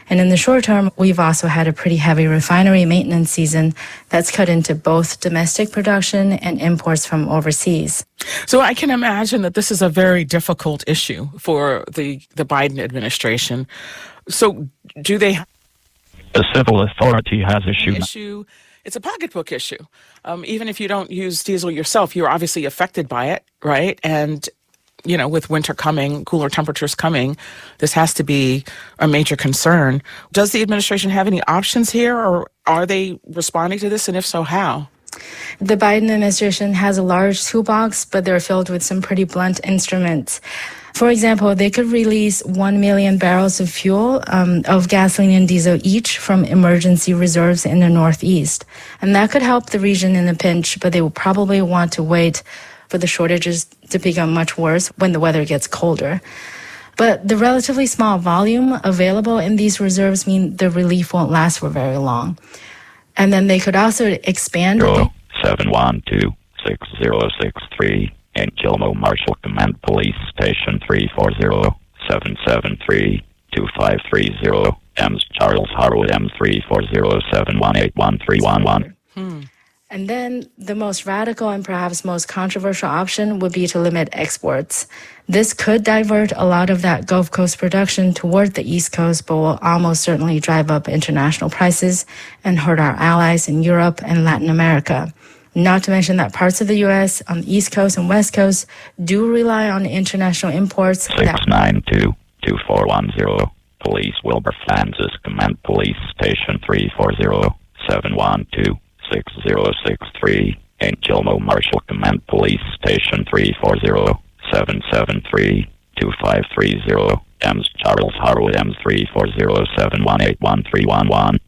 And in the short term, we've also had a pretty heavy refinery maintenance season that's cut into both domestic production and imports from overseas. So I can imagine that this is a very difficult issue for the Biden administration. So do they... The civil authority has issued... It's a pocketbook issue. Even if you don't use diesel yourself, you're obviously affected by it, right? And, you know, with winter coming, cooler temperatures coming, this has to be a major concern. Does the administration have any options here, or are they responding to this? And if so, how? The Biden administration has a large toolbox, but they're filled with some pretty blunt instruments. For example, they could release 1 million barrels of fuel, of gasoline and diesel each from emergency reserves in the Northeast. And that could help the region in a pinch, but they will probably want to wait for the shortages to become much worse when the weather gets colder. But the relatively small volume available in these reserves mean the relief won't last for very long. And then they could also expand... 712-6063. Ancilmo Marshall Command Police Station 340-773-2530. Ems Charles Harwood M340-718-1311. And then the most radical and perhaps most controversial option would be to limit exports. This could divert a lot of that Gulf Coast production toward the East Coast, but will almost certainly drive up international prices and hurt our allies in Europe and Latin America. Not to mention that parts of the U.S. on the East Coast and West Coast do rely on international imports. 692-2410. Police Wilbur Francis Command Police Station 340-712-6063. Ancilmo Marshall Command Police Station 340-773-2530. Ems Charles Harwood M340-718-1311.